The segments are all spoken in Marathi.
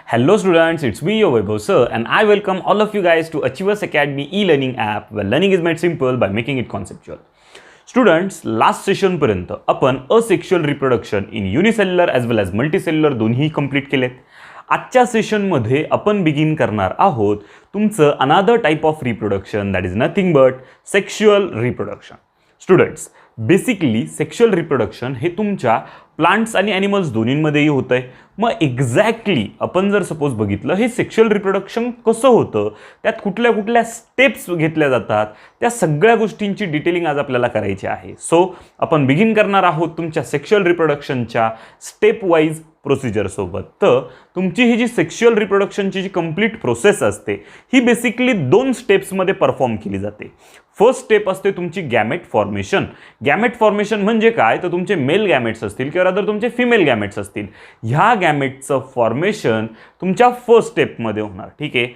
Hello students, it's me your Vaibhav sir and I welcome all of you guys to Achievers Academy e-learning app where learning is made simple by making it conceptual. Students, last session पर्यंत आपण asexual reproduction in unicellular as well as multicellular दोन्ही कंप्लीट केलेत. आजच्या सेशनमध्ये आपण बिगिन करणार आहोत तुमचं another type of reproduction that is nothing but sexual reproduction. Students, basically sexual reproduction हे तुमच्या प्लांट्स आणि ॲनिमल्स दोन्हींमध्येही होतं आहे. मग एक्झॅक्टली आपण जर सपोज बघितलं हे सेक्शुअल रिप्रोडक्शन कसं होतं, त्यात कुठल्या कुठल्या स्टेप्स घेतल्या जातात, त्या सगळ्या गोष्टींची डिटेलिंग आज आपल्याला करायची आहे. सो आपण बिगिन करणार आहोत तुमच्या सेक्शुअल रिप्रोडक्शनच्या स्टेप वाईज प्रोसिजर सोबत. तर तुमची ही जी सेक्शुअल रिप्रोडक्शनची जी कंप्लीट प्रोसेस असते ही बेसिकली 2 स्टेप्समध्ये परफॉर्म केली जाते. फर्स्ट स्टेप असते तुमची गॅमेट फॉर्मेशन. गॅमेट फॉर्मेशन म्हणजे काय, तर तुमचे मेल गॅमेट्स असतील किंवा रादर तुमचे फिमेल गॅमेट्स असतील, ह्या गॅमेटचं फॉर्मेशन तुमच्या फर्स्ट स्टेपमध्ये होणार. ठीक आहे.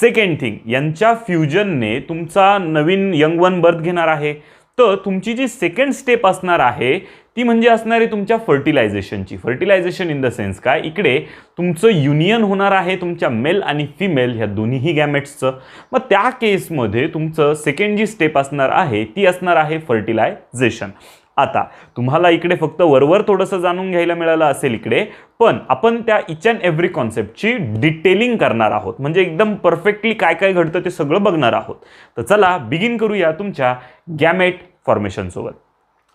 सेकंड थिंग, यांच्या फ्युजनने तुमचा नवीन यंग वन बर्थ घेणार आहे. तर तुमची जी सेकंड स्टेप असणार आहे ती म्हणजे असणार आहे तुमच्या फर्टिलायझेशनची. फर्टिलायझेशन इन द सेन्स काय, इकडे तुमचं युनियन होणार आहे तुमच्या मेल आणि फिमेल ह्या दोन्हीही गॅमेट्सचं. मग त्या केसमध्ये तुमचं सेकंड जी स्टेप असणार आहे ती असणार आहे फर्टिलायझेशन. आता तुम्हाला इकडे फक्त वरवर थोडंसं जाणून घ्यायला मिळालं असेल इकडे, पण आपण त्या इच अँड एव्हरी कॉन्सेप्टची डिटेलिंग करणार आहोत, म्हणजे एकदम परफेक्टली काय काय घडतं ते सगळं बघणार आहोत. तर चला बिगिन करूया तुमच्या गॅमेट फॉर्मेशन सोबत.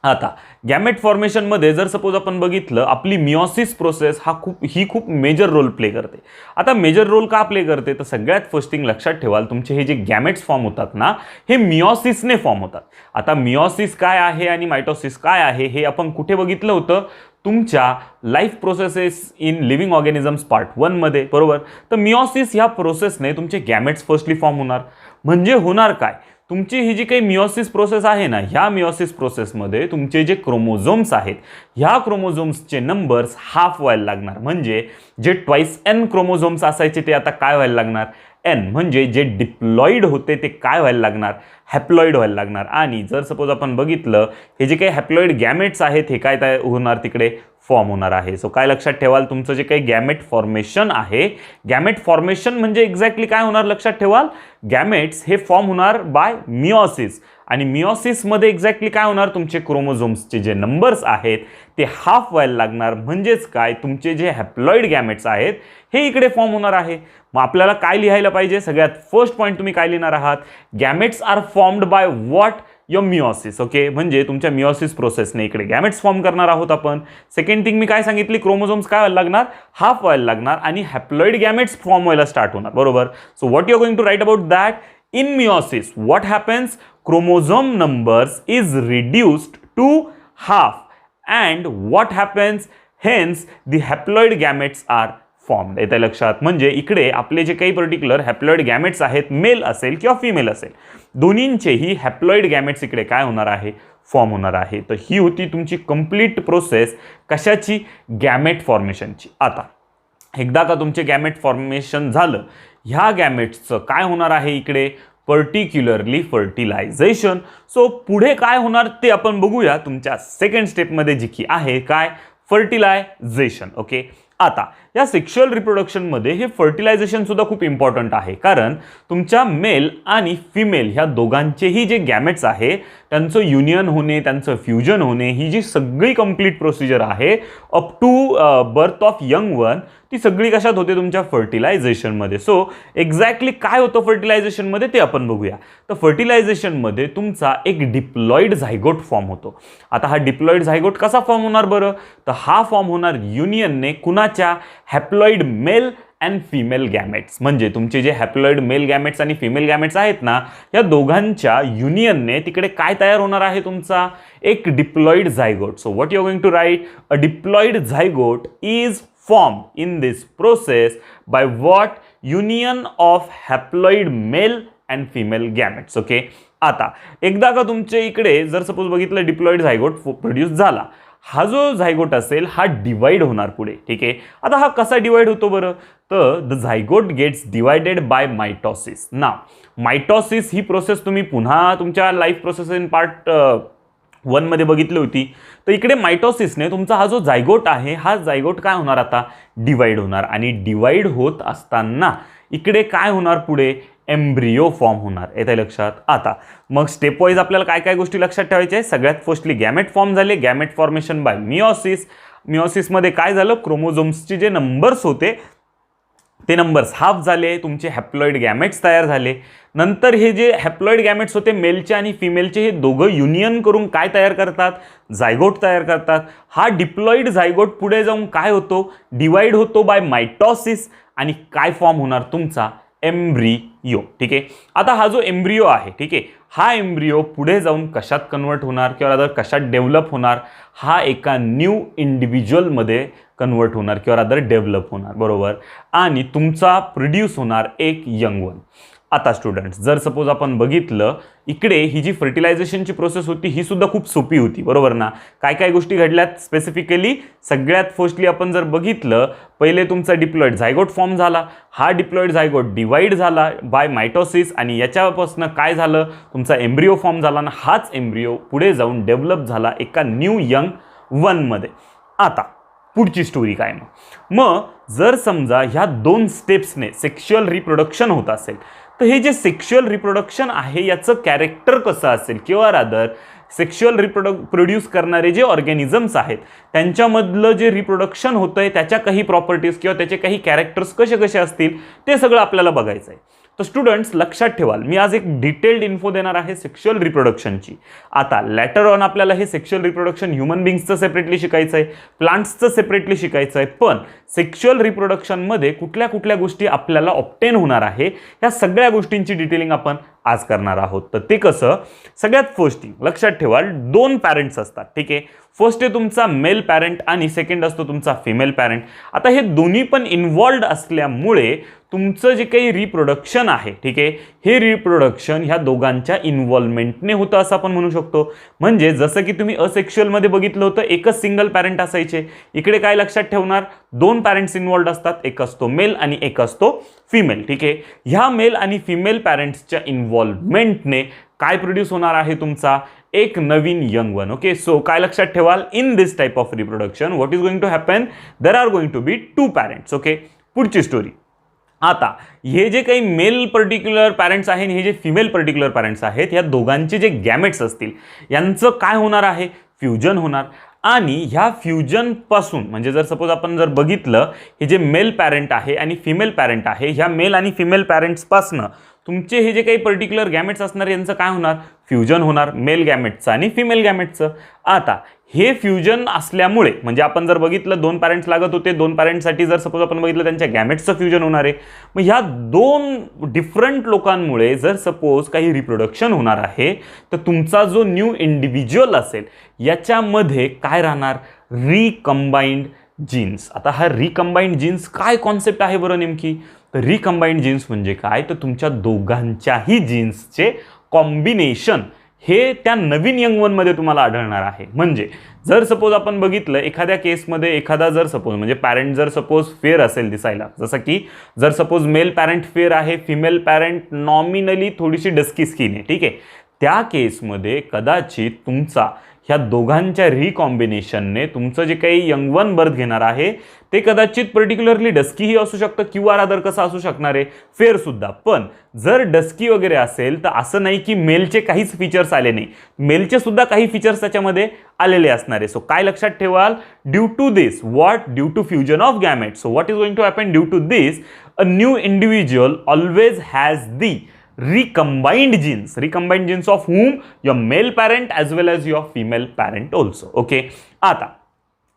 आता गॅमेट फॉर्मेशनमध्ये जर सपोज आपण बघितलं आपली मिओसिस प्रोसेस ही खूप मेजर रोल प्ले करते. आता मेजर रोल का प्ले करते, तर सगळ्यात फर्स्ट थिंग लक्षात ठेवाल तुमचे हे जे गॅमेट्स फॉर्म होतात ना हे मिओसिसने फॉर्म होतात. आता मिओसिस काय आहे आणि मायटोसिस काय आहे हे आपण कुठे बघितलं होतं, तुमच्या life processes in living organisms part 1 मध्ये, बरोबर. तर मिओसिस ह्या प्रोसेसने तुमचे गॅमेट्स फर्स्टली फॉर्म होणार. म्हणजे होणार काय, तुमची ही जी काही मिओसिस प्रोसेस आहे ना, ह्या मिओसिस प्रोसेसमध्ये तुमचे जे क्रोमोझोम्स आहेत ह्या क्रोमोझोम्सचे नंबर्स हाफ व्हायला लागणार. म्हणजे जे ट्वाइस n क्रोमोझोम्स असायचे ते आता काय व्हायला लागणार, n. म्हणजे जे डिप्लॉइड होते ते काय व्हायला लागणार, हॅप्लॉइड व्हायला लागणार. आणि जर सपोज आपण बघितलं हे जे काही हॅप्लॉइड गॅमेट्स आहेत हे काय होणार, तिकडे फॉर्म होणार आहे. सो काय लक्षात ठेवाल, तुमचं जे काही गॅमेट फॉर्मेशन आहे, गॅमेट फॉर्मेशन म्हणजे एक्झॅक्टली काय होणार लक्षात ठेवाल, गॅमेट्स हे फॉर्म होणार बाय मिओसिस. आणि मिओसिसमध्ये एक्झॅक्टली काय होणार, तुमचे क्रोमोझोम्सचे जे नंबर्स आहेत ते हाफ व्हायला लागणार. म्हणजेच काय, तुमचे जे हॅप्लॉइड गॅमेट्स आहेत हे इकडे फॉर्म होणार आहे. मग आपल्याला काय लिहायला पाहिजे, सगळ्यात फर्स्ट पॉईंट तुम्ही काय लिहिणार आहात, gametes are formed by what, your meiosis. Okay, म्हणजे तुमच्या मिओसिस प्रोसेसने इकडे गॅमेट्स फॉर्म करणार आहोत आपण. सेकंड थिंग मी काय सांगितली, क्रोमोझोम्स काय व्हायला लागणार, हाफ व्हायला लागणार आणि हॅप्लॉइड गॅमेट्स फॉर्म व्हायला स्टार्ट होणार, बरोबर. So what you are going to write about that, in meiosis what happens, chromosome numbers is reduced to half and what happens, hence the haploid gametes are formed. येते लक्षात. म्हणजे इकडे आपले जे काही पर्टिक्युलर हॅप्लॉइड गॅमेट्स आहेत, मेल असेल किंवा फिमेल असेल, दोन्हींचेही हॅप्लॉइड गॅमेट्स इकडे काय होणार आहे, फॉर्म होणार आहे. तर ही होती तुमची कंप्लीट प्रोसेस कशाची, गॅमेट फॉर्मेशनची. आता एकदा का तुमचे गॅमेट फॉर्मेशन झालं, ह्या गॅमेट्सचं काय होणार आहे इकडे, पर्टिक्युलरली फर्टिलायझेशन. सो पुढे काय होणार ते आपण बघूया तुमच्या सेकंड स्टेपमध्ये जी की आहे काय, फर्टिलायझेशन. ओके. आता या सेक्शुअल रिप्रोडक्शनमध्ये हे फर्टिलायझेशन सुद्धा खूप इम्पॉर्टंट आहे, कारण तुमच्या मेल आणि फिमेल ह्या दोघांचेही जे गॅमेट्स आहे त्यांचं युनियन होणे, त्यांचं फ्युजन होणे, ही जी सगळी कंप्लीट प्रोसिजर आहे up to birth of young one, ती सगळी कशात होते, तुमच्या फर्टिलायझेशनमध्ये. सो एक्झॅक्टली काय होतं फर्टिलायझेशनमध्ये ते आपण बघूया. तर फर्टिलायझेशनमध्ये तुमचा एक डिप्लॉइड झायगोट फॉर्म होतो. आता हा डिप्लॉइड झायगोट कसा फॉर्म होणार बरं, तर हा फॉर्म होणार युनियनने कुणाच्या, haploid male and female gametes. म्हणजे तुमचे जे हॅप्लॉइड मेल गॅमेट्स आणि फिमेल गॅमेट्स आहेत ना, या दोघांच्या युनियनने तिकडे काय तयार होणार आहे, तुमचा एक diploid zygote. So what you are going to write, a diploid zygote is formed in this process by what, union of haploid male and female gametes. Okay. आता एकदा का तुमचे इकडे जर सपोज बघितलं डिप्लॉइड झायगोट प्रोड्यूस झाला, हा जो झायगोट असेल हा डिवाइड होणार पुढे. ठीक आहे. आता हा कसा डिवाइड होतो बरं, तर the zygote gets divided by mitosis. ना मायटोसिस ही प्रोसेस तुम्ही पुन्हा तुमच्या लाईफ प्रोसेस इन पार्ट 1मध्ये बघितली होती. तर इकडे मायटोसिसने तुमचा हा जो जायगोट आहे, हा जायगोट काय होणार आता, डिवाइड होणार, आणि डिवाइड होत असताना इकडे काय होणार, पुढे एम्ब्रियो फॉर्म होणार. येते लक्षात. आता मग स्टेप वाईज आपल्याला काय काय गोष्टी लक्षात ठेवायच्या आहे. सगळ्यात फर्स्टली गॅमेट फॉर्म झाले, गॅमेट फॉर्मेशन बाय मिओसिस. मिओसिसमध्ये काय झालं, क्रोमोझोम्सचे जे नंबर्स होते ते नंबर्स हाफ झाले, तुमचे हॅप्लॉइड गॅमेट्स तयार झाले. नंतर हे जे हॅप्लॉइड गॅमेट्स होते मेलचे आणि फिमेलचे, हे दोघं युनियन करून काय तयार करतात, जायगोट तयार करतात. हा डिप्लॉइड जायगोट पुढे जाऊन काय होतो, डिवाइड होतो बाय मायटॉसिस, आणि काय फॉर्म होणार तुमचा, एम्ब्रियो. ठीक आहे. आता हा जो एम्ब्रियो आहे, ठीक आहे, हा एम्ब्रियो पुढे जाऊन कशात कन्वर्ट होणार किंवा रादर कशात डेव्हलप होणार, हा एका न्यू इंडिव्हिज्युअलमध्ये कन्वर्ट होणार किंवा रादर डेव्हलप होणार, बरोबर. आणि तुमचा प्रोड्यूस होणार एक यंग वन. आता स्टुडंट्स, जर सपोज आपण बघितलं इकडे ही जी फर्टिलायझेशनची प्रोसेस होती ही सुद्धा खूप सोपी होती, बरोबर ना. काय काय गोष्टी घडल्यात स्पेसिफिकली, सगळ्यात फर्स्टली आपण जर बघितलं, पहिले तुमचा डिप्लॉइड झायगोट फॉर्म झाला, हा डिप्लॉइड झायगोट डिवाइड झाला बाय मायटोसिस, आणि याच्यापासून काय झालं, तुमचा एम्ब्रियो फॉर्म झाला ना, हाच एम्ब्रियो पुढे जाऊन डेव्हलप झाला एका न्यू यंग वनमध्ये. आता पुढची स्टोरी काय, मग जर समजा ह्या 2 स्टेप्सने सेक्शुअल रिप्रोडक्शन होत असेल, तर हे जे सेक्शुअल रिप्रोडक्शन आहे याचं कॅरेक्टर कसं असेल, किंवा रादर सेक्शुअल प्रोड्यूस करणारे जे ऑर्गॅनिझम्स आहेत त्यांच्यामधलं जे रिप्रोडक्शन होतं आहे त्याच्या काही प्रॉपर्टीज किंवा त्याचे काही कॅरेक्टर्स कसे कसे असतील ते सगळं आपल्याला बघायचं आहे. तर स्टुडंट्स लक्षात ठेवाल, मी आज एक डिटेल्ड इन्फो देणार आहे सेक्शुअल रिप्रोडक्शनची. आता लॅटर ऑन आपल्याला हे सेक्शुअल रिप्रोडक्शन ह्युमन बिंग्सचं सेपरेटली शिकायचं आहे, प्लांट्सचं सेपरेटली शिकायचं आहे, पण सेक्शुअल रिप्रोडक्शनमध्ये कुठल्या कुठल्या गोष्टी आपल्याला ऑब्टेन होणार आहे या सगळ्या गोष्टींची डिटेलिंग आपण आज करणार आहोत. तर ते कसं, सगळ्यात फर्स्ट लक्षात ठेवाल 2 पॅरेंट्स असतात, ठीक आहे. फर्स्ट आहे तुमचा मेल पॅरेंट आणि सेकंड असतो तुमचा फिमेल पॅरेंट. आता हे दोन्ही पण इन्व्हॉल्व्ड असल्यामुळे तुमचं जे काही रिप्रोडक्शन आहे, ठीक आहे, हे रिप्रोडक्शन ह्या दोघांच्या इन्व्हॉल्वमेंटने होतं असं आपण म्हणू शकतो. म्हणजे जसं की तुम्ही असेक्शुअलमध्ये बघितलं होतं एकच सिंगल पॅरेंट असायचे, इकडे काय लक्षात ठेवणार, 2 पॅरेंट्स इन्व्हॉल्व्ड असतात, एक असतो मेल आणि एक असतो फिमेल. ठीक आहे. ह्या मेल आणि फिमेल पॅरेंट्सच्या इन्व्हॉल्वमेंटने काय प्रोड्यूस होणार आहे तुमचा, एक नवीन यंग वन. ओके, सो काय लक्षात ठेवाल, in this type of reproduction what is going to happen, there are going to be 2 parents. Okay, पुढची स्टोरी. आता हे जे काही मेल पर्टिक्युलर पॅरेंट्स आहेत, हे जे फिमेल पर्टिक्युलर पॅरेंट्स आहेत, या दोघांचे जे गॅमेट्स असतील यांचं काय होणार आहे, फ्युजन होणार. आणि ह्या फ्युजनपासून म्हणजे जर सपोज आपण जर बघितलं, हे जे मेल पॅरेंट आहे आणि फिमेल पॅरेंट आहे, ह्या मेल आणि फिमेल पॅरेंट्सपासनं तुमचे हे जे काही पर्टिक्युलर गॅमेट्स असणार यांचं काय होणार, फ्युजन होणार, मेल गॅमेटचं आणि फिमेल गॅमेटचं. आता हे फ्युजन असल्यामुळे म्हणजे आपण जर बघितलं 2 पॅरेंट्स लागत होते, 2 पॅरेंट्ससाठी जर सपोज आपण बघितलं त्यांच्या गॅमेट्सचं फ्युजन होणार आहे. मग ह्या 2 डिफरंट लोकांमुळे जर सपोज काही रिप्रोडक्शन होणार आहे, तर तुमचा जो न्यू इंडिव्हिज्युअल असेल याच्यामध्ये काय राहणार, रिकंबाइंड जीन्स. आता हा रिकंबाइंड जीन्स काय कॉन्सेप्ट आहे बरं नेमकी, तर रिकंबाइंड जीन्स म्हणजे काय, तर तुमच्या दोघांच्याही जीन्सचे कॉम्बिनेशन हे त्या नवीन यंग वनमध्ये तुम्हाला आढळणार आहे. म्हणजे जर सपोज आपण बघितलं एखाद्या केसमध्ये एखादा जर सपोज म्हणजे पॅरेंट जर सपोज फेअर असेल दिसायला, जसं की जर सपोज मेल पॅरेंट फेअर आहे, फिमेल पॅरेंट नॉमिनली थोडीशी डस्की स्किन आहे, ठीक आहे, त्या केसमध्ये कदाचित तुमचा ह्या दोघांच्या रिकॉम्बिनेशनने तुमचं जे काही यंग वन बर्थ घेणार आहे ते कदाचित पर्टिक्युलरली डस्कीही असू शकतं किंवा रादर कसं असू शकणार आहे, फेअर सुद्धा. पण जर डस्की वगैरे असेल तर असं नाही की मेलचे काहीच फीचर्स आले नाही, मेलचे सुद्धा काही फीचर्स त्याच्यामध्ये आलेले असणार आहे. सो काय लक्षात ठेवाल, due to this what, due to fusion of gametes. So what is going to happen, due to this a new individual always has the recombined genes of whom your male parent as well as your female parent also. Okay, आता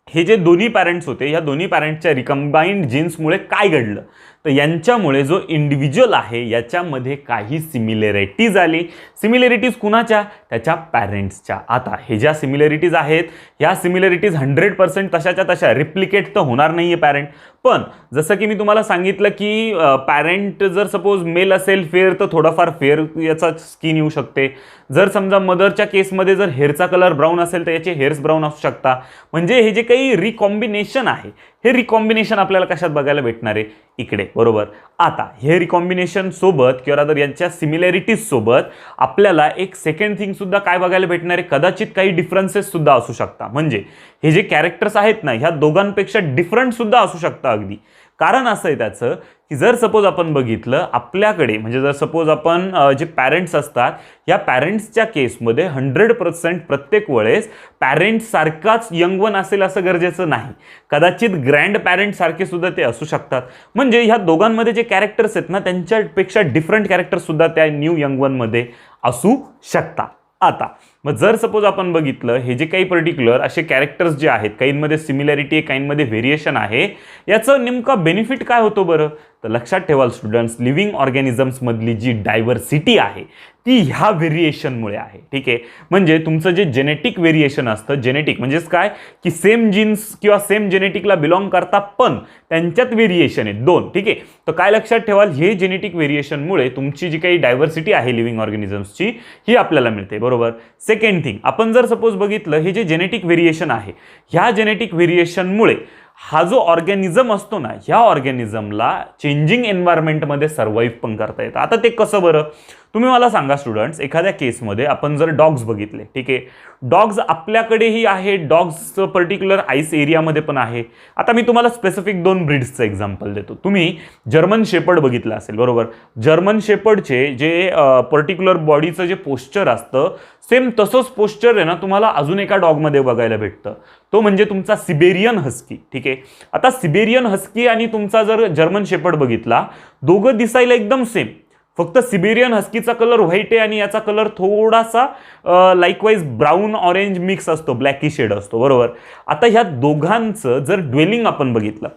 हे जे दोन्ही पॅरेंट्स होते, या दोन्ही पॅरेंट्सच्या रिकंबाइंड जीन्समुळे काय घडलं, तर यांच्यामुळे जो इंडिव्हिज्युअल आहे याच्यामध्ये काही सिमिलॅरिटीज आली. सिमिलॅरिटीज कुणाच्या, त्याच्या पॅरेंट्सच्या. आता हे ज्या सिमिलॅरिटीज आहेत ह्या सिमिलॅरिटीज 100% तशाच्या तशा रिप्लिकेट तर होणार नाहीये पॅरेंट, पण जसं की मी तुम्हाला सांगितलं की पॅरेंट जर सपोज मेल असेल फेअर तर थोडाफार फेअर याचा स्किन येऊ शकते. जर समजा मदरच्या केसमध्ये जर हेअरचा कलर ब्राऊन असेल तर याचे हेअर्स ब्राऊन असू शकता. म्हणजे हे जे काही रिकॉम्बिनेशन आहे हे रिकॉम्बिनेशन आपल्याला कशात बघायला भेटणार आहे? इकडे, बरोबर. आता हे रिकॉम्बिनेशन सोबत किंवा रादर यांच्या सिमिलॅरिटीज सोबत आपल्याला एक सेकंड थिंग सुद्धा काय बघायला भेटणार आहे? कदाचित काही डिफरन्सेस सुद्धा असू शकतात. म्हणजे हे जे कॅरेक्टर्स आहेत ना, ह्या दोघांपेक्षा डिफरंट सुद्धा असू शकतात अगदी. कारण असं आहे त्याचं की जर सपोज आपण बघितलं आपल्याकडे, म्हणजे जर सपोज आपण जे पॅरेंट्स असतात, या पॅरेंट्सच्या केसमध्ये 100% प्रत्येक वेळेस पॅरेंट्स सारखाच यंग वन असेल असं गरजेचं नाही. कदाचित ग्रँड पॅरेंट सारखे सुद्धा ते असू शकतात. म्हणजे ह्या दोघांमध्ये जे कॅरेक्टर्स आहेत ना, त्यांच्यापेक्षा डिफरंट कॅरेक्टर्स सुद्धा त्या न्यू यंग वनमध्ये असू शकतात. आता मग जर सपोज आपण बघितलं हे जे काही पर्टिक्युलर असे कॅरेक्टर्स जे आहेत, काहींमध्ये सिमिलॅरिटी आहे, काहींमध्ये व्हेरिएशन आहे, याचं नेमका बेनिफिट काय होतो बरं? तर लक्षात ठेवाल स्टुडंट्स, लिव्हिंग ऑर्गॅनिझम्समधली जी डायव्हर्सिटी आहे ती ह्या व्हेरिएशनमुळे आहे. ठीक आहे, म्हणजे तुमचं जे जेनेटिक व्हेरिएशन असतं, जेनेटिक म्हणजेच काय की सेम जीन्स किंवा सेम जेनेटिकला बिलॉंग करतात पण त्यांच्यात व्हेरिएशन आहेत दोन. ठीक आहे, तर काय लक्षात ठेवाल, हे जेनेटिक व्हेरिएशनमुळे तुमची जी काही डायव्हर्सिटी आहे लिव्हिंग ऑर्गॅनिझम्सची ही आपल्याला मिळते. बरोबर. सेकंड थिंग, आपण जर सपोज बघितलं हे जे जेनेटिक व्हेरिएशन आहे, ह्या जेनेटिक व्हेरिएशनमुळे हा जो ऑर्गॅनिझम असतो ना, ह्या ऑर्गॅनिझमला चेंजिंग एन्व्हायरमेंटमध्ये सर्व्हाइव्ह पण करता येतं. आता ते कसं बरं? तुम्ही मला सांगा स्टुडंट्स, एखाद्या केसमध्ये आपण जर डॉग्स बघितले, ठीक आहे, डॉग्स आपल्याकडेही आहे, डॉग्स पर्टिक्युलर आईस एरियामध्ये पण आहे. आता मी तुम्हाला स्पेसिफिक 2 ब्रीड्सचं एक्झाम्पल देतो. तुम्ही जर्मन शेपर्ड बघितलं असेल, बरोबर. जर्मन शेपर्डचे जे पर्टिक्युलर बॉडीचं जे पोश्चर असतं, सेम तसंच पोश्चर आहे ना तुम्हाला अजून एका डॉगमध्ये बघायला भेटतं. तो म्हणजे तुमचा सिबेरियन हस्की. ठीक आहे, आता सिबेरियन हस्की आणि तुमचा जर जर्मन शेपर्ड बघितला, दोघं दिसायला एकदम सेम, फक्त सिबेरियन हस्कीचा कलर व्हाईट आहे आणि याचा कलर थोडासा लाईकवाईज ब्राऊन ऑरेंज मिक्स असतो, ब्लॅकी शेड असतो. बरोबर. आता ह्या दोघांचं जर ड्वेलिंग आपण बघितलं,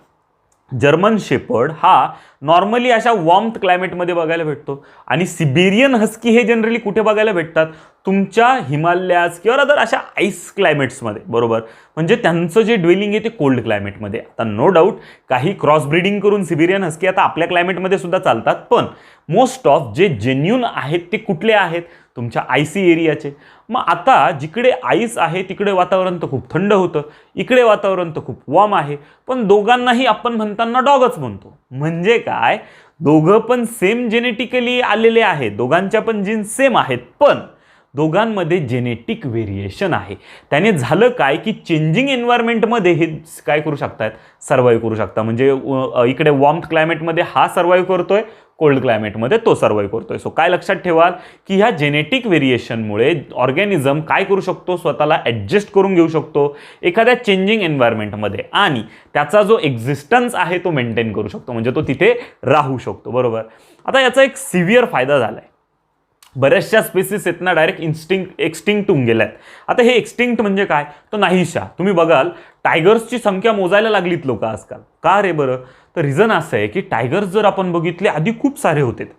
जर्मन शेपर्ड हा नॉर्मली अशा वॉर्म्थ क्लायमेटमध्ये बघायला भेटतो आणि सिबेरियन हस्की हे जनरली कुठे बघायला भेटतात? तुमच्या हिमालयाज किंवा रादर अशा आईस क्लायमेट्समध्ये. बरोबर. म्हणजे त्यांचं जे ड्वेलिंग आहे ते कोल्ड क्लायमेटमध्ये. आता नो डाऊट काही क्रॉस ब्रीडिंग करून सिबेरियन हस्की आता आपल्या क्लायमेटमध्ये सुद्धा चालतात, पण मोस्ट ऑफ जे जेन्युन आहेत ते कुठले आहेत? तुमच्या आयसी एरियाचे. मग आता जिकडे आईस आहे तिकडे वातावरण तर खूप थंड होतं, इकडे वातावरण तर खूप वॉर्म आहे, पण दोघांनाही आपण म्हणताना डॉगच म्हणतो. म्हणजे काय, दोघं पण सेम जेनेटिकली आलेले आहेत, दोघांच्या पण जीन्स सेम आहेत, पण दोघांमध्ये जेनेटिक व्हेरिएशन आहे. त्याने झालं काय की चेंजिंग एन्व्हायरमेंटमध्ये हे काय करू शकतात? सर्व्हाइव्ह करू शकतात. म्हणजे इकडे वॉर्म्थ क्लायमेटमध्ये हा सर्व्हाइव्ह करतोय, कोल्ड क्लायमेटमध्ये तो सर्व्हाइव्ह करतोय. सो काय लक्षात ठेवाल की ह्या जेनेटिक व्हेरिएशनमुळे ऑर्गॅनिझम काय करू शकतो? स्वतःला ॲडजस्ट करून घेऊ शकतो एखाद्या चेंजिंग एन्व्हायरमेंटमध्ये आणि त्याचा जो एक्झिस्टन्स आहे तो मेंटेन करू शकतो, म्हणजे तो तिथे राहू शकतो. बरोबर. आता याचा एक सिव्हिअर फायदा झालाय, बऱ्याचशा स्पेसिस आहेत ना डायरेक्ट एक्सटिंक्ट होऊन गेल्यात. आता हे एक्सटिंक्ट म्हणजे काय? तर नाहीशा. तुम्ही बघाल टायगर्सची संख्या मोजायला लागलीत लोक आजकाल. का रे बरं? तर रिझन असं आहे की टायगर्स जर आपण बघितले आधी खूप सारे होते,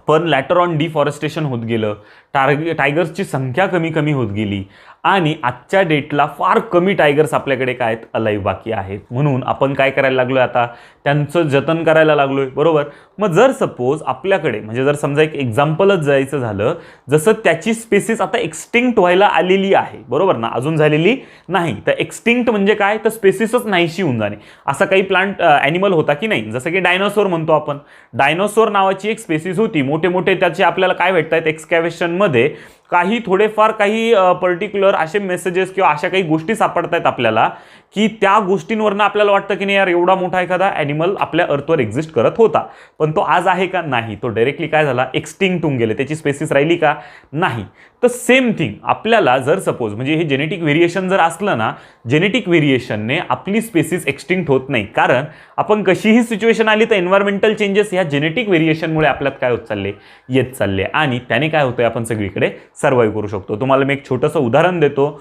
पण लॅटर ऑन डिफॉरेस्टेशन होत गेलं, टायगर्सची संख्या कमी कमी होत गेली आणि आजच्या डेटला फार कमी टायगर्स आपल्याकडे काय आहेत? अलाइव्ह बाकी आहेत. म्हणून आपण काय करायला लागलोय? आता त्यांचं जतन करायला लागलोय. बरोबर. मग जर सपोज आपल्याकडे, म्हणजे जर समजा एक एक्झाम्पलच जायचं झालं, जसं त्याची स्पेसिस आता एक्सटिंक्ट व्हायला आलेली आहे, बरोबर ना, अजून झालेली नाही. तर एक्सटिंक्ट म्हणजे काय? तर स्पेसिसच नाहीशी होऊन जाणे. असा काही प्लांट ॲनिमल होता की नाही? जसं की डायनोसॉर म्हणतो आपण. डायनोसॉर नावाची एक स्पेसिस होती, मोठे मोठे त्याचे आपल्याला काय भेटतात एक्सकॅव्हेशनमध्ये, काही थोडेफार काही पर्टिक्युलर असे मेसेजेस किंवा अशा काही गोष्टी सापडत आहेत आपल्याला की त्या गोष्टींवरनं आपल्याला वाटतं की नाही यार एवढा मोठा एखादा ॲनिमल आपल्या अर्थवर एक्झिस्ट करत होता, पण तो आज आहे का? नाही. तो डायरेक्टली काय झाला? एक्सटिंक्ट होऊन गेले. त्याची स्पेसिस राहिली का? नाही. तर सेम थिंग आपल्याला जर सपोज, म्हणजे हे जेनेटिक व्हेरिएशन जर असलं ना, जेनेटिक व्हेरिएशनने आपली स्पेसिस एक्सटिंक्ट होत नाही, कारण आपण कशीही सिच्युएशन आली तर एन्व्हायरमेंटल चेंजेस ह्या जेनेटिक व्हेरिएशनमुळे आपल्यात काय होत चालले? येत चालले आणि त्याने काय होतंय? आपण सगळीकडे सर्व्हाइव्ह करू शकतो. तुम्हाला मी एक छोटंसं उदाहरण देतो.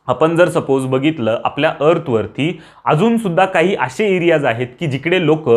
आपण जर सपोज बघितलं आपल्या अर्थवरती अजून सुद्धा काही असे एरियाज आहेत की जिकडे लोक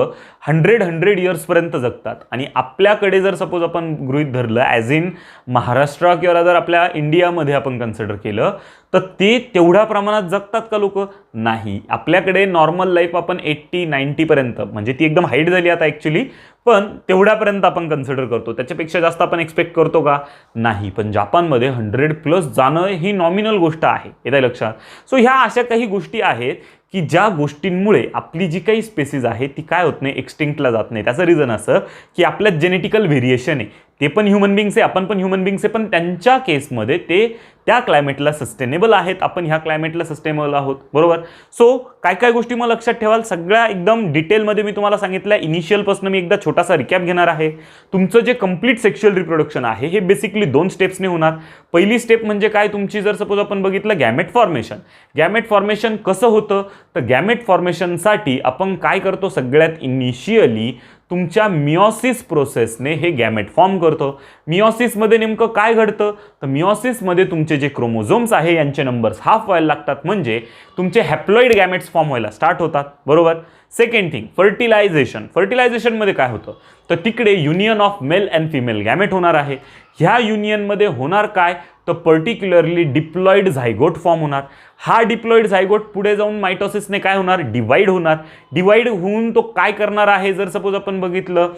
100 इयर्सपर्यंत जगतात आणि आपल्याकडे जर सपोज आपण गृहीत धरलं ॲज इन महाराष्ट्र किंवा जर आपल्या इंडियामध्ये आपण कन्सिडर केलं तर ते तेवढ्या प्रमाणात जगतात का लोक? नाही. आपल्याकडे नॉर्मल लाईफ आपण 80-90 पर्यंत, म्हणजे ती एकदम हाईट झाली आता ॲक्च्युली, पण तेवढ्यापर्यंत आपण कन्सिडर करतो. त्याच्यापेक्षा जास्त आपण एक्सपेक्ट करतो का? नाही. पण जापानमध्ये 100+ जाणं ही नॉमिनल गोष्ट आहे, येतं लक्षात. सो ह्या अशा काही गोष्टी आहेत की ज्या गोष्टींमुळे आपली जी काही स्पेसीज आहे ती काय होत नाही, एक्सटिंक्टला जात नाही. त्याचं रिझन असं की आपल्यात जेनेटिकल व्हेरिएशन आहे. ते पण ह्युमन बिंग्स आहे, आपण पण ह्युमन बिंग्स आहे, पण त्यांच्या केसमध्ये ते त्या क्लायमेटला सस्टेनेबल आहेत, आपण ह्या क्लायमेटला सस्टेनेबल आहोत. बरोबर. सो काय काय गोष्टी मग लक्षात ठेवाल, सगळ्या एकदम डिटेलमध्ये मी तुम्हाला सांगितलं. इनिशियलपासून मी एकदा छोटासा रिकॅप घेणार आहे. तुमचं जे कंप्लीट सेक्शुअल रिप्रोडक्शन आहे हे बेसिकली 2 स्टेप्सने होणार. पहिली स्टेप म्हणजे काय, तुमची जर सपोज आपण बघितलं गॅमेट फॉर्मेशन. गॅमेट फॉर्मेशन कसं होतं, तर गॅमेट फॉर्मेशनसाठी आपण काय करतो, सगळ्यात इनिशियली तुमच्या मिओसिस प्रोसेसने हे गॅमेट फॉर्म करतो. मिओसिसमध्ये नेमकं काय घडतं, तर मिओसिसमध्ये तुमचे जे क्रोमोझोम्स आहे यांचे नंबर्स हाफ व्हायला लागतात, म्हणजे तुमचे हॅप्लॉइड गॅमेट्स फॉर्म व्हायला स्टार्ट होतात. बरोबर. Second thing fertilisation. फर्टिलायझेशनमध्ये काय होतं, तर तिकडे union of male and female gamete होणार आहे. ह्या युनियनमध्ये होणार काय, तर पर्टिक्युलरली डिप्लॉइड झायगोट फॉर्म होणार. हा डिप्लॉइड झायगोट पुढे जाऊन मायटोसिसने काय होणार, डिवाइड होणार. डिवाइड होऊन तो काय करणार आहे, जर सपोज आपण बघितलं,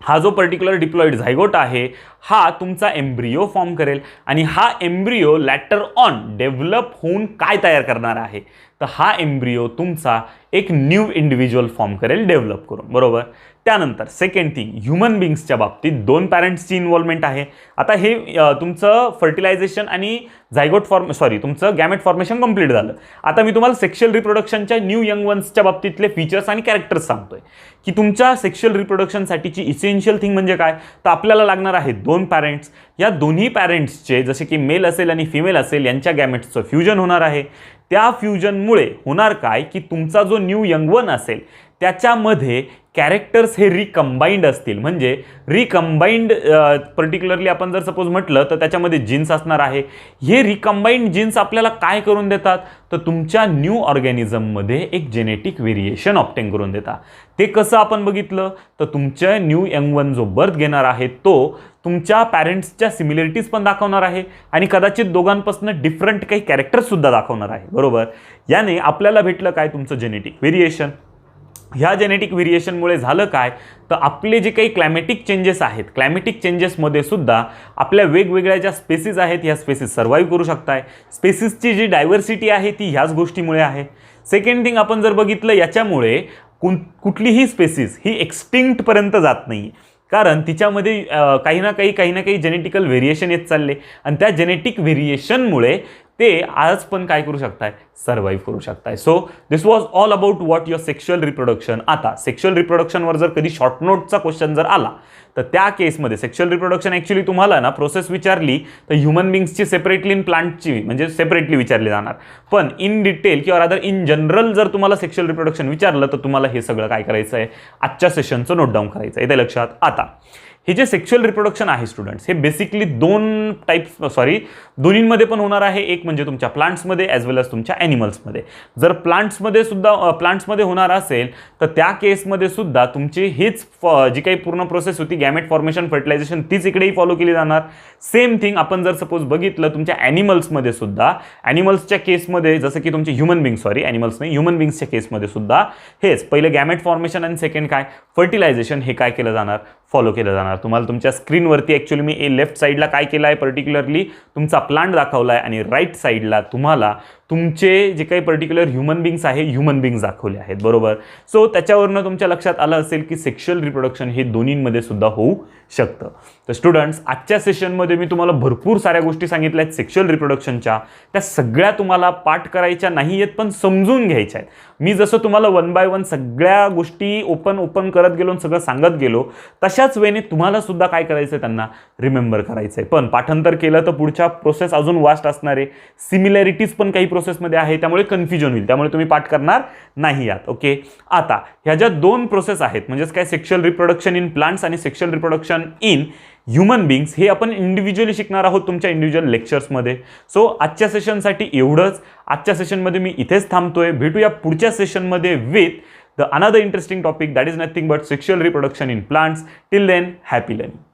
हा जो पर्टिक्युलर डिप्लॉइड झायगोट आहे हा तुमचा एम्ब्रियो फॉर्म करेल आणि हा एम्ब्रियो लॅटर ऑन डेव्हलप होऊन काय तयार करणार आहे, तर हा एम्ब्रियो तुमचा एक न्यू इंडिव्हिज्युअल फॉर्म करेल डेव्हलप करून. बरोबर. त्यानंतर सेकंड थिंग, ह्युमन बिंग्सच्या बाबतीत 2 पॅरेंट्सची इन्व्हॉल्वमेंट आहे. आता हे तुमचं फर्टिलायझेशन आणि तुमचं गॅमेट फॉर्मेशन कंप्लीट झालं. आता मी तुम्हाला सेक्शुअल रिप्रोडक्शनच्या न्यू यंग वन्सच्या बाबतीतले फीचर्स आणि कॅरेक्टर्स सांगतोय की तुमच्या सेक्शुअल रिप्रोडक्शनसाठीची इसेन्शियल थिंग म्हणजे काय, तर आपल्याला लागणार आहे 2 पॅरेंट्स. या दोन्ही पॅरेंट्सचे जसे की मेल असेल आणि फिमेल असेल यांच्या गॅमेट्सचं फ्युजन होणार आहे. त्या फ्युजनमुळे होणार काय, की तुमचा जो न्यू यंग वन असेल त्याच्यामध्ये कॅरेक्टर्स हे रिकंबाइंड असतील. म्हणजे रिकंबाइंड पर्टिक्युलरली आपण जर सपोज म्हटलं तर त्याच्यामध्ये जीन्स असणार आहे. हे रिकंबाइंड जीन्स आपल्याला काय करून देतात, तर तुमच्या न्यू ऑर्गॅनिझममध्ये एक जेनेटिक व्हेरिएशन ऑब्टेन करून देतात. ते कसं आपण बघितलं, तर तुमच्या न्यू यंग वन जो बर्थ घेणार आहे तो तुमच्या पॅरेंट्सच्या सिमिलरिटीज पण दाखवणार आहे आणि कदाचित दोघांपासून डिफरंट काही कॅरेक्टर्ससुद्धा दाखवणार आहे. बरोबर. याने आपल्याला भेटलं काय, तुमचं जेनेटिक व्हेरिएशन. ह्या जेनेटिक व्हेरिएशनमुळे झालं काय, तर आपले जे काही क्लायमॅटिक चेंजेस आहेत, क्लायमॅटिक चेंजेसमध्ये सुद्धा आपल्या वेगवेगळ्या ज्या स्पेसीज आहेत ह्या स्पेसीज सर्व्हाइव्ह करू शकताय. स्पेसीजची जी डायव्हर्सिटी आहे ती ह्याच गोष्टीमुळे आहे. सेकंड थिंग आपण जर बघितलं, याच्यामुळे कुठलीही स्पेसीज ही एक्सटिंक्टपर्यंत जात नाही, कारण तिच्यामध्ये काही ना काही जेनेटिकल व्हेरिएशन येत चालले आणि त्या जेनेटिक व्हेरिएशनमुळे ते आज पण काय करू शकताय, सर्व्हाइव्ह करू शकताय. So this was all about what your sexual reproduction. आता सेक्शुअल रिप्रोडक्शनवर जर कधी शॉर्ट नोटचा क्वेश्चन जर आला तर त्या केसमध्ये सेक्शुअल रिप्रोडक्शन ॲक्च्युली तुम्हाला ना प्रोसेस विचारली तर ह्युमन बिंग्सची सेपरेटली इन प्लांटची म्हणजे सेपरेटली विचारली जाणार, पण इन डिटेल किंवा रादर इन जनरल जर तुम्हाला सेक्शुअल रिप्रोडक्शन विचारलं तर तुम्हाला हे सगळं काय करायचं आहे, आजच्या सेशनचं नोट डाऊन करायचं आहे. ते लक्षात. आता हे जे सेक्शुअल रिप्रोडक्शन आहे स्टुडंट्स, हे बेसिकली दोन्हींमध्ये पण होणार आहे. एक म्हणजे तुमच्या प्लांट्समध्ये ॲज वेल एज तुमच्या ॲनिमल्समध्ये. जर प्लांट्समध्ये होणार असेल तर त्या केसमध्ये सुद्धा तुमची हीच जी काही पूर्ण प्रोसेस होती गॅमेट फॉर्मेशन फर्टिलायझेशन तीच इकडेही फॉलो केली जाणार. सेम थिंग आपण जर सपोज बघितलं तुमच्या ॲनिमल्समध्ये सुद्धा, ॲनिमल्सच्या केसमध्ये जसं की तुमचे ह्युमन बिंग्सच्या केसमध्ये सुद्धा हेच पहिलं गॅमेट फॉर्मेशन आणि सेकंड काय फर्टिलायझेशन हे काय केलं जाणार, फॉलो केलं जाणार. तुम्हाला तुमच्या स्क्रीनवरती ॲक्च्युली मी लेफ्ट साईडला काय केलं आहे, पर्टिक्युलरली तुमचा प्लांट दाखवला आहे आणि राईट साईडला तुम्हाला तुमचे जे काही पर्टिक्युलर ह्युमन बिंग्स दाखवले आहेत. बरोबर. सो त्याच्यावरनं तुमच्या लक्षात आलं असेल की सेक्शुअल रिप्रोडक्शन हे दोन्हींमध्ये सुद्धा होऊ शकतं. तर स्टुडंट्स, आजच्या सेशनमध्ये मी तुम्हाला भरपूर साऱ्या गोष्टी सांगितल्या आहेत सेक्शुअल रिप्रोडक्शनच्या. त्या सगळ्या तुम्हाला पाठ करायच्या नाही आहेत पण समजून घ्यायच्या आहेत. मी जसं तुम्हाला 1 बाय 1 सगळ्या गोष्टी ओपन करत गेलो आणि सगळं सांगत गेलो तशाच वेळेने तुम्हाला सुद्धा काय करायचं आहे, त्यांना रिमेंबर करायचं आहे. पण पाठांतर केलं तर पुढच्या प्रोसेस अजून वास्ट असणार आहे. सिमिलॅरिटीज पण काही प्रोसेसमध्ये आहे, त्यामुळे कन्फ्युजन होईल, त्यामुळे तुम्ही पाठ करणार नाही आहात. ओके. आता ह्या ज्या 2 प्रोसेस आहेत म्हणजेच काय सेक्शुअल रिप्रोडक्शन इन प्लांट्स आणि सेक्शुअल रिप्रोडक्शन इन ह्युमन बिंग्स हे आपण इंडिव्हिज्युअली शिकणार आहोत तुमच्या इंडिव्हिज्युअल लेक्चर्समध्ये. सो आजच्या सेशनसाठी एवढंच. आजच्या सेशनमध्ये मी इथेच थांबतोय. भेटूया पुढच्या सेशनमध्ये with the another interesting topic, that is nothing but sexual reproduction in plants. Till then, happy learning.